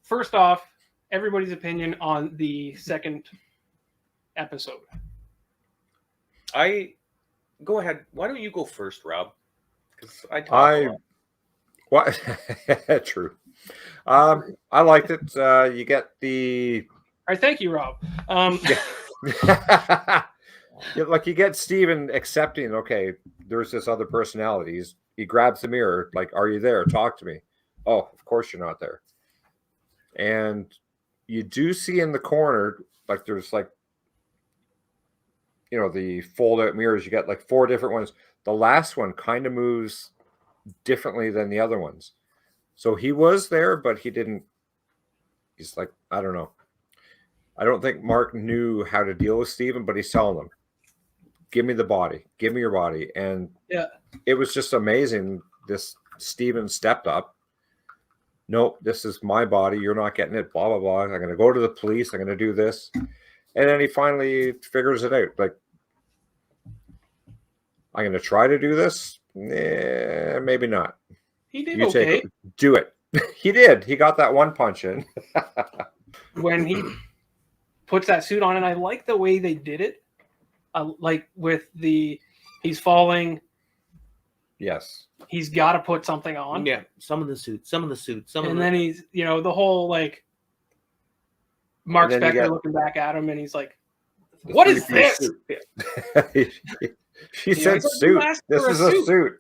first off, everybody's opinion on the second episode. Go ahead. Why don't you go first, Rob? Because I talk a lot. What? True. I liked it. You get the. All right, thank you, Rob. Like you get Steven accepting. Okay, there's this other personality. He grabs the mirror. Like, are you there? Talk to me. Oh, of course you're not there. And you do see in the corner, like there's like, the fold-out mirrors. You got like 4 different ones. The last one kind of moves differently than the other ones. So he was there, but he didn't. He's like, I don't know. I don't think Mark knew how to deal with Steven, but he's telling them, give me the body. Give me your body. And it was just amazing. This Steven stepped up. Nope, this is my body. You're not getting it. Blah, blah, blah. I'm going to go to the police. I'm going to do this. And then he finally figures it out. Like, I'm going to try to do this. Maybe not. He did okay. Do it. He did. He got that one punch in. When he puts that suit on, and I like the way they did it. Like with he's falling. Yes. He's got to put something on. Yeah, some of the suit. And then he's, the whole like Mark Spector looking back at him, and he's like, "What is this?" She said suit. This is a suit.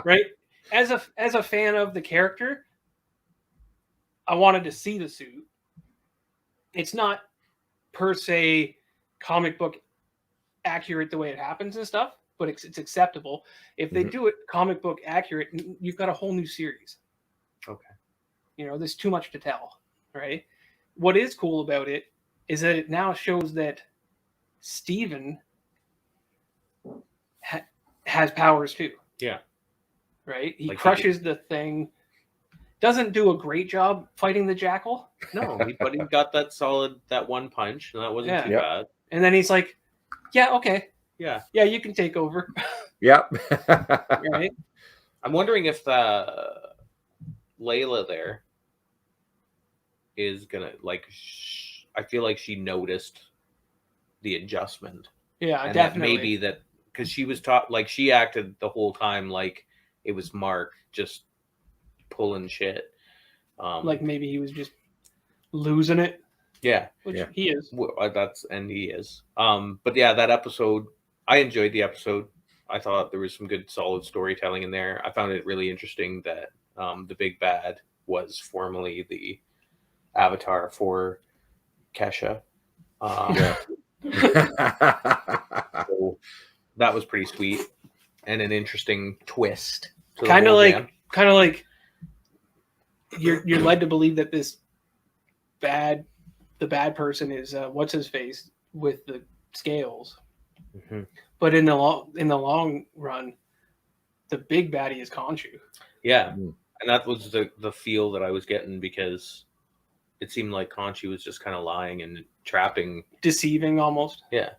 Right? As a fan of the character, I wanted to see the suit. It's not per se comic book accurate the way it happens and stuff, but it's acceptable. If they do it comic book accurate, you've got a whole new series. Okay. There's too much to tell, right? What is cool about it is that it now shows that Steven has powers too. Yeah. Right? He crushes the thing. Doesn't do a great job fighting the jackal. No, but he got that one punch, and that wasn't too bad. And then he's like, yeah, okay. Yeah, you can take over. Yep. Right. I'm wondering if Layla there is gonna I feel like she noticed the adjustment. Yeah, and definitely. That maybe that because she was taught, like she acted the whole time like it was Mark just pulling shit. Like maybe he was just losing it. Yeah, which he is. He is. But yeah, that episode, I enjoyed the episode. I thought there was some good, solid storytelling in there. I found it really interesting that the big bad was formerly the avatar for Kesha. So that was pretty sweet and an interesting twist. Kind of like you're led to believe that the bad person is what's his face with the scales. Mm-hmm. But in the long run, the big baddie is Khonshu. Yeah, and that was the feel that I was getting, because it seemed like Khonshu was just kind of lying and trapping, deceiving almost. Yeah.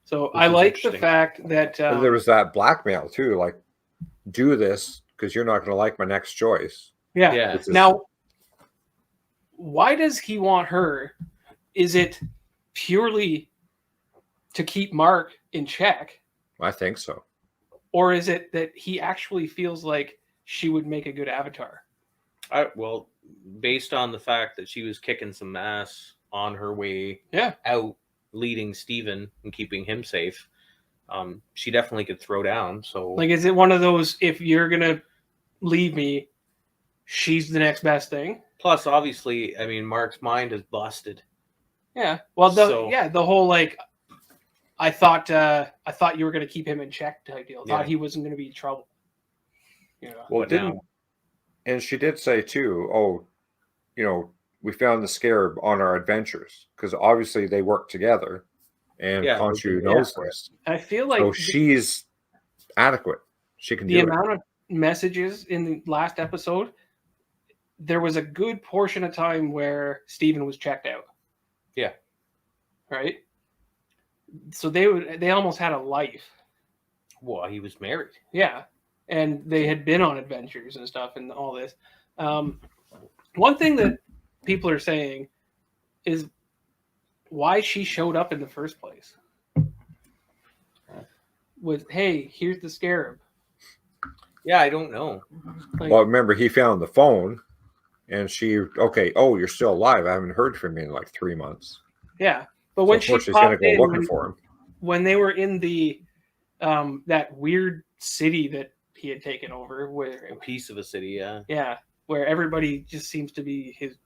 So I like the fact that there was that blackmail too, like, do this because you're not going to like my next choice. Yeah. Now, why does he want her? Is it purely to keep Mark in check? I think so. Or is it that he actually feels like she would make a good avatar? Well, based on the fact that she was kicking some ass on her way out, leading Steven and keeping him safe, she definitely could throw down. So, like, is it one of those, if you're going to leave me, she's the next best thing? Plus, obviously, I mean, Mark's mind is busted. Yeah. Well, the whole, like, I thought you were going to keep him in check type deal. Thought he wasn't going to be in trouble. Well, and she did say too, we found the scarab on our adventures, because obviously they work together, and Khonshu knows this. I feel like she's adequate. She can do the amount of messages in the last episode. There was a good portion of time where Steven was checked out. Yeah. Right? So they almost had a life. Well, he was married. Yeah. And they had been on adventures and stuff and all this. One thing that people are saying is why she showed up in the first place. With, hey, here's the scarab. Yeah, I don't know. Like, Well, remember, he found the phone, and she, okay, oh, you're still alive. I haven't heard from you in like 3 months. yeah, but So when of she course she's going to popped go in, looking for him. when they were in the that weird city that he had taken over, where A piece of a city, yeah. yeah, where everybody just seems to be his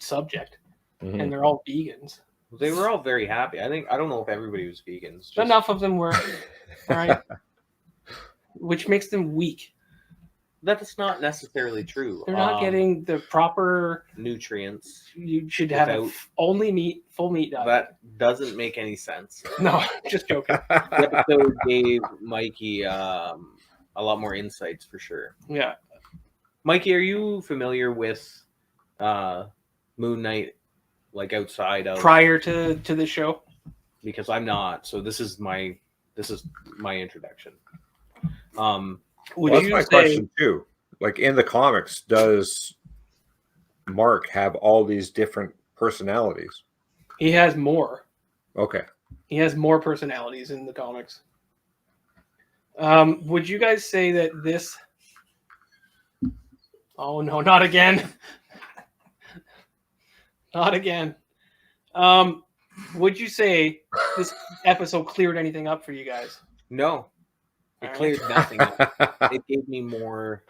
subject, Mhm. and they're all vegans. They were all very happy. I don't know if everybody was vegans. Just, Enough of them were, right? Which makes them weak. That's not necessarily true. They're not getting the proper nutrients. You should have without- only meat, full meat diet. That doesn't make any sense. No, just joking. The episode gave Mikey a lot more insights for sure. Yeah. Mikey, are you familiar with Moon Knight, like outside of Prior to the show? Because I'm not. So this is my introduction. Would Well, you that's say my question too. Like in the comics, does Mark have all these different personalities? he has more? Okay. He has more personalities in the comics. Would you guys say that this? Oh no, not again! Not again. Would you say this episode cleared anything up for you guys? No, it All right. cleared nothing up. It gave me more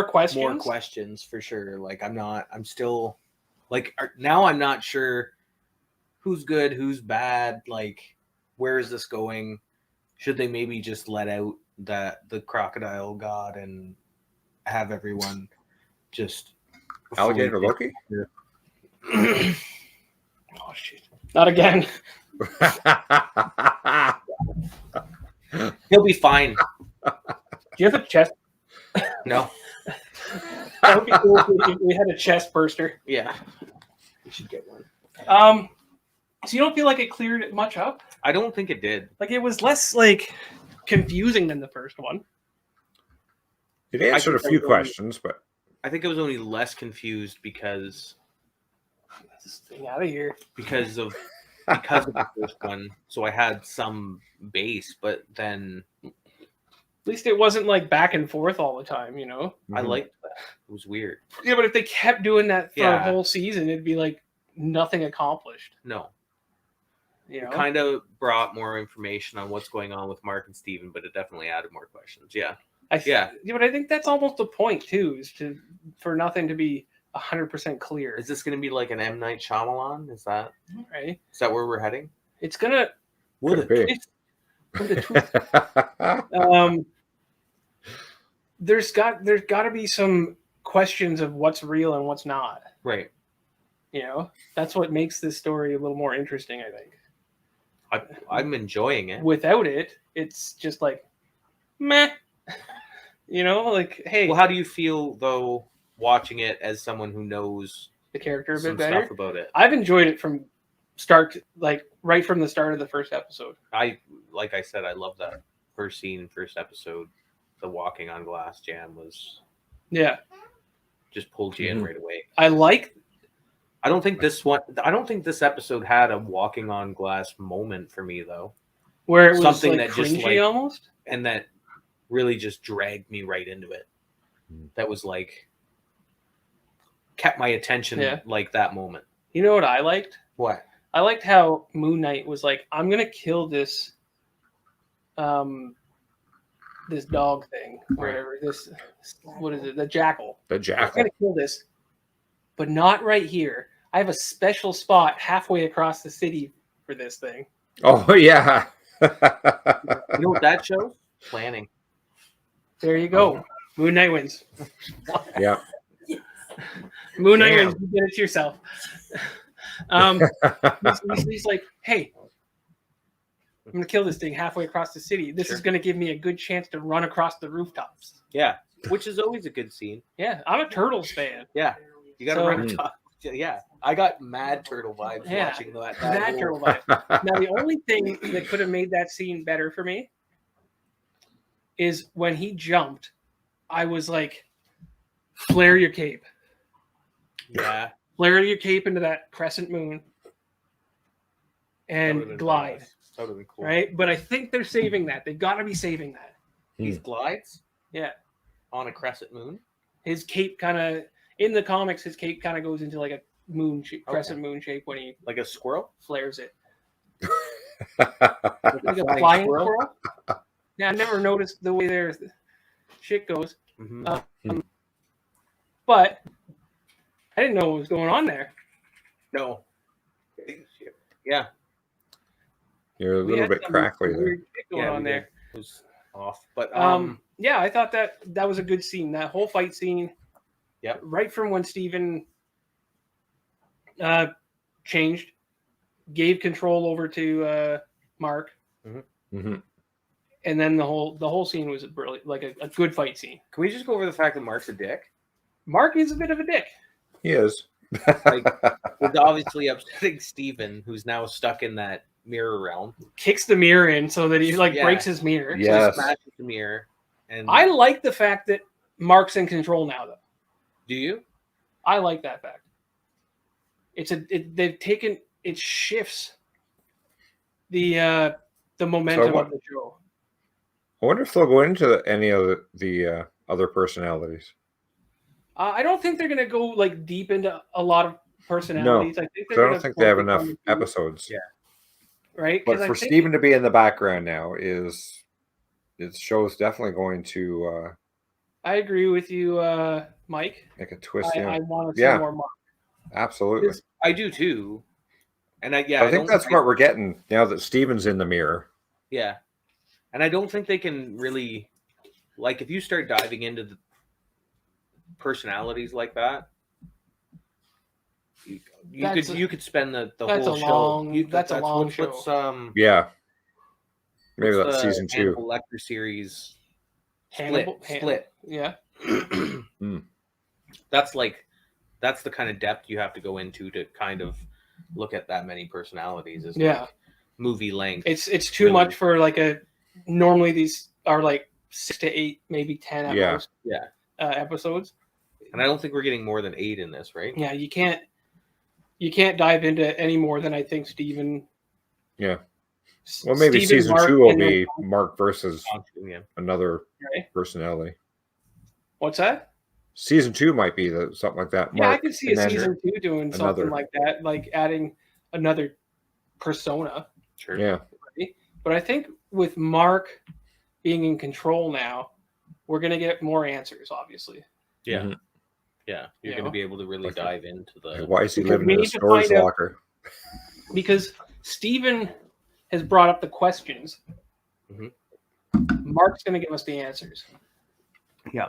Questions? questions for sure. Like I'm still like now I'm not sure who's good, who's bad. Like where is this going? Should they maybe just let out the crocodile god and have everyone just Alligator Loki? Oh shit! Not again. He'll be fine. Do you have a chest? No. That would be cool if we had a chest burster. Yeah. We should get one. So you don't feel like it cleared it much up? I don't think it did. Like it was less like confusing than the first one. It answered a think few so. questions, but I think I was only less confused because Get this thing out of here. of the first one. So I had some base, but then At least it wasn't like back and forth all the time, you know? I Mhm. liked that. It was weird. Yeah, but if they kept doing that for a Yeah. whole season, it'd be like nothing accomplished. No. You know? It kind of brought more information on what's going on with Mark and Steven, but it definitely added more questions. Yeah. Yeah. But I think that's almost the point too, is for nothing to be 100% clear. Is this going to be like an M. Night Shyamalan? Is that Right? where we're heading? It's gonna could be. it's with a twist. There's got to be some questions of what's real and what's not. Right. You know, that's what makes this story a little more interesting, I think. I'm enjoying it. Without it, it's just like meh. You know, like hey, Well, how do you feel though watching it as someone who knows the character a bit some better. stuff about it? I've enjoyed it from start to, like right from the start of the first episode. Like I said, I love that first scene, first episode. The walking on glass jam was Yeah, just pulled you in right away. I like. I don't think this episode had a walking on glass moment for me though, Where it was Something like that just, cringy like- almost. and that really just dragged me right into it. That was like kept my attention Yeah. like that moment. You know what I liked? What? I liked how Moon Knight was like, I'm gonna kill this this dog thing, or whatever. This, what is it? The jackal. The I'm jackal. gonna kill this, but not right here. I have a special spot halfway across the city for this thing. Oh yeah. You know what that shows? Planning. There you go. Moon Knight wins. Yeah. Moon Knight Damn. wins. You did it yourself. He's like, hey, I'm gonna kill this thing halfway across the city. This is gonna give me a good chance to run across the rooftops. Yeah, which is always a good scene. Yeah, I'm a Turtles fan. Yeah, you got to So- run top. Yeah, I got mad turtle vibes Yeah, watching that. That whole- turtle vibe. Now, the only thing that could have made that scene better for me is when he jumped, I was like, flare your cape. Yeah, flare your cape into that crescent moon, That would've and been glide. badass. That would have been cool. Right, but I think they're saving that. They've got to be saving that. These glides Yeah, on a crescent moon. his cape kind of in the comics. His cape kind of goes into like a crescent moon shape when he Like a squirrel? flares it. Like Like a flying squirrel. Yeah, I never noticed the way their shit goes. Mm-hmm. But I didn't know what was going on there. No. Yeah. You're a We little had bit some crackly there. weird shit going on we there. did. It was off. But Yeah, I thought that was a good scene. That whole fight scene. Yep. Right from when Steven changed, gave control over to Mark, Mm-hmm. and then the whole scene was brilliant, like a good fight scene. can we just go over the fact that Mark's a dick? Mark is a bit of a dick. He is. Like, it's obviously upsetting Steven, who's now stuck in that mirror realm. Kicks the mirror in so that he Yeah. breaks his mirror. Yeah. So Yes. he smashes the mirror. And I like the fact that Mark's in control now, though. do you? I like that fact. They've taken it shifts the momentum of the show. I wonder if they'll go into any of the other personalities. I don't think they're going to go like deep into a lot of personalities. I think I they're don't think they have enough focus on the two, episodes. Yeah. right? But 'Cause I for think- Steven to be in the background now it show's definitely going to I agree with you, Mike. make a twist. I want to see Yeah. more Mark. Absolutely. I do too. And I I think don't that's what we're getting now that Steven's in the mirror. Yeah. And I don't think they can really, like, if you start diving into the personalities like that, you could spend the that's whole a show. long- that's a long show. What's, Yeah. Maybe what's that's the season 2. Hannibal Lecter series split. Yeah. That's the kind of depth you have to go into to kind of look at that many personalities. Is Yeah. like movie length. It's too Really. much for like normally these are like 6 to 8, maybe 10 at Yeah. most Yeah. episodes. And I don't think we're getting more than 8 in this, right? Yeah, you can't dive into any more than I think Steven. Yeah. Well, maybe Steven, season Mark, 2 will and be then- Mark versus Yeah. another Right. personality. What's that? Season 2 might be something like that. Yeah, I Mark, could see and a then season 2 doing something another. like that, like adding another persona. Sure. Yeah. But I think with Mark being in control now, we're going to get more answers, obviously. Yeah. Mhm. Yeah. You're You going to know? be able to really Like dive into the. Why is he Because living we in a need to storage find out- locker? Because Steven has brought up the questions. Mhm. Mark's going to give us the answers. Yeah.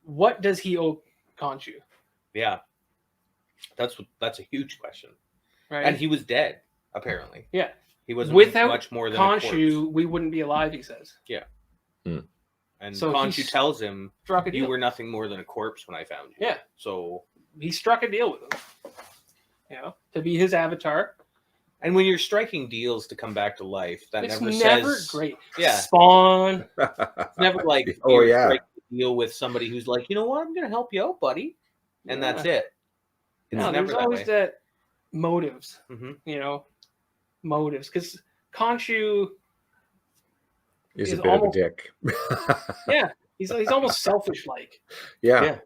What does he owe Khonshu? Yeah. That's a huge question. Right? And he was dead, apparently. Yeah. He wasn't Without much more than a corpse. Khonshu, we wouldn't be alive, he says. And So Khonshu he's- tells him, Struck a "You deal. were nothing more than a corpse when I found you." Yeah. So, He struck a deal with him. To be his avatar. and when you're striking deals to come back to life, that It's never never says great. Yeah. Spawn. never like Oh, you're yeah. striking a deal with somebody who's like, you know what, I'm going to help you out, buddy, and that's it. It's No, never there's that always way. that motives. Mhm. Motives. Because Khonshu, He's He's a bit almost- of a dick. yeah, he's almost selfish like. Yeah.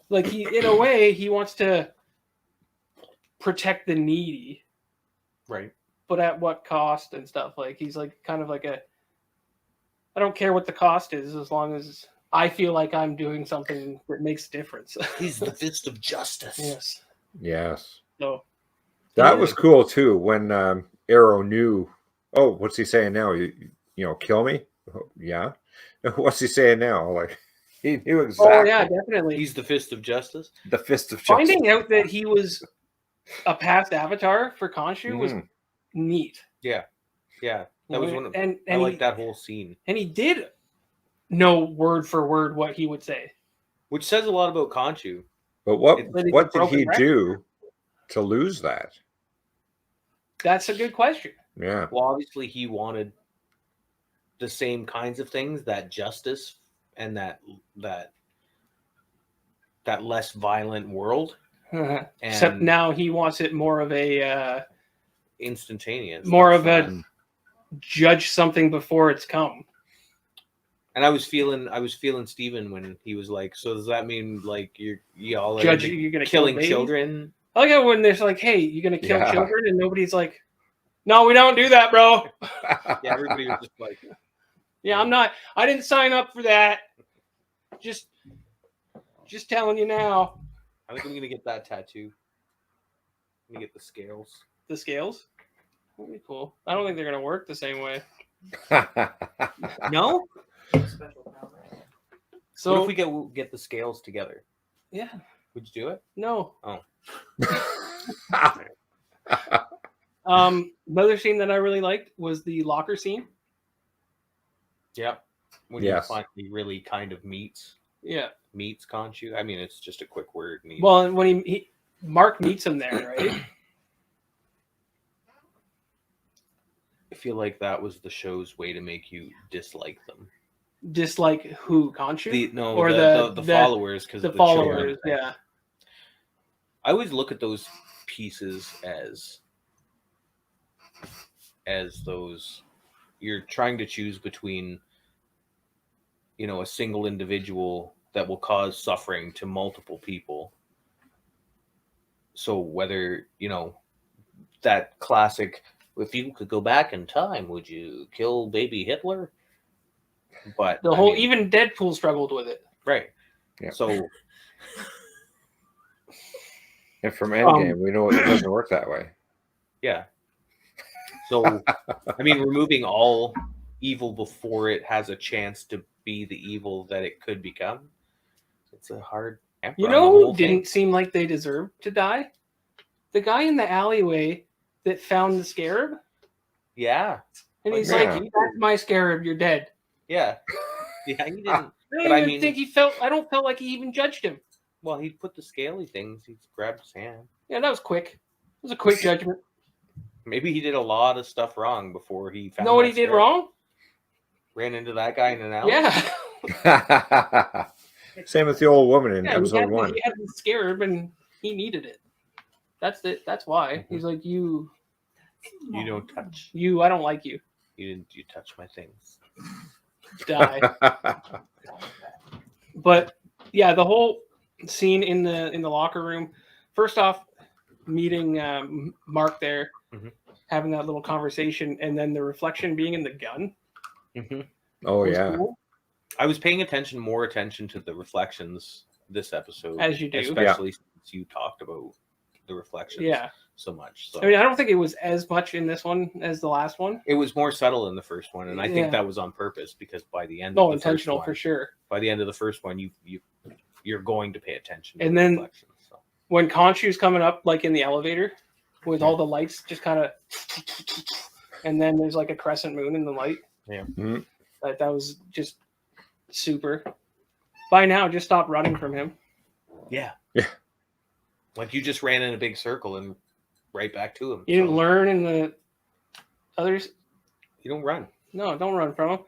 Like in a way he wants to protect the needy, Right. but at what cost and stuff. Like he's like kind of like I don't care what the cost is as long as I feel like I'm doing something that makes a difference. He's the fist of justice. Yes. Yes. So That was cool too when Arrow knew. Oh, what's he saying now? You kill me? Oh, yeah. What's he saying now? Like he knew exactly. Oh yeah, definitely. He's the fist of justice. The fist of justice. Finding out that he was a past avatar for Khonshu was Mhm. neat. Yeah. That was one of and I like he, that whole scene. and he did know word for word what he would say. Which says a lot about Khonshu. But what But he's a did broken he record. do to lose that? That's a good question. Yeah. Well, obviously he wanted the same kinds of things, that justice and that that less violent world. Except And now he wants it more of a instantaneous. more That's of a not- judge something before it's come. And I was feeling Steven when he was like, so does that mean like y'all are Judge, into you're gonna killing kill children? I like it when there's like, hey, you're gonna kill Yeah. children, and nobody's like, no, we don't do that, bro. Yeah, everybody was just like, Yeah, I didn't sign up for that. Just telling you now. I think I'm gonna get that tattoo. I'm gonna get the scales. The scales. That'd be cool. I don't think they're gonna work the same way. No? So What if we get the scales together? yeah, Would you do it? no. Another scene that I really liked was the locker scene. Yep. When Yes. he finally really kind of meets Yeah. Khonshu. I mean, it's just a quick word. Meet. Well, and when Mark meets him there, right? I feel like that was the show's way to make you dislike them. Dislike who, Khonshu? Or the followers, because the followers. children. Yeah. I always look at those pieces as those you're trying to choose between, a single individual that will cause suffering to multiple people. So whether, that classic, if you could go back in time, would you kill baby Hitler? But Even Deadpool struggled with it. right. Yeah. So And from Endgame, we know it doesn't work that way. yeah. So removing all evil before it has a chance to be the evil that it could become. It's a hard. You know who didn't seem like they deserved to die? The guy in the alleyway that found the scarab. Yeah. And he's Yeah. like, that's my scarab, you're dead. Yeah. Yeah, he didn't. I don't think he felt. I don't feel like he even judged him. Well, he put the scaly things. He grabbed his hand. Yeah, that was quick. It was a quick judgment. Maybe he did a lot of stuff wrong before he found. Know what he did wrong? Ran into that guy in an alley. Yeah. Same with the old woman in Yeah, episode 1. he had the scarab and he needed it. That's it. That's why. Mm-hmm. He's like, you don't touch. I don't like you. You touch my things. Die. But yeah, the whole scene in the locker room. First off, meeting Mark there, having that little conversation, and then the reflection being in the gun. Mm-hmm. Oh yeah. Cool. I was paying more attention to the reflections this episode, as you do, especially since you talked about the reflections. Yeah. So much. So. I don't think it was as much in this one as the last one. It was more subtle in the first one, and I think that was on purpose because by the end, intentional first one, for sure. By the end of the first one, you're going to pay attention to and the then reflections. So. When Khonshu's coming up, like in the elevator, with all the lights just kind of, and then there's like a crescent moon in the light. Yeah. Mm-hmm. That was just super. By now, just stop running from him. Yeah. Yeah. Like you just ran in a big circle and right back to him. You didn't learn in the others. You don't run. No, don't run from him.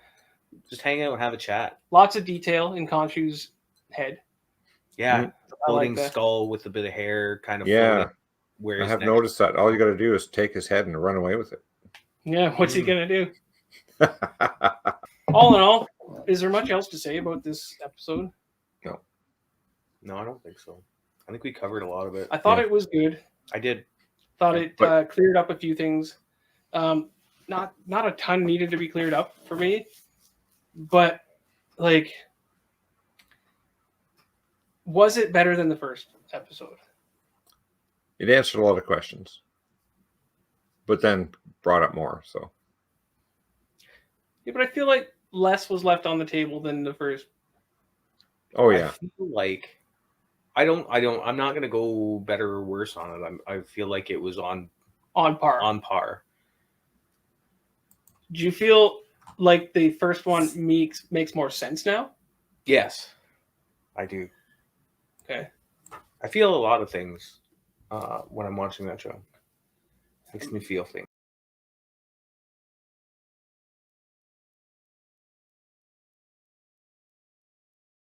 Just hang out and have a chat. Lots of detail in Khonshu's head. Yeah. Floating like skull with a bit of hair kind of Yeah. Where I have noticed that. All you got to do is take his head and run away with it. Yeah, what's he gonna do? All in all, is there much else to say about this episode? No, I don't think so. I think we covered a lot of it. I thought it was good. I did. Thought it cleared up a few things. Not a ton needed to be cleared up for me, but like, was it better than the first episode? It answered a lot of questions, but then brought up more. So Yeah, but I feel like less was left on the table than the first. oh yeah, I feel like I'm not gonna go better or worse on it. I feel like it was on par. On par. Do you feel like the first one makes more sense now? Yes, I do. Okay. I feel a lot of things when I'm watching that show. Makes me feel things.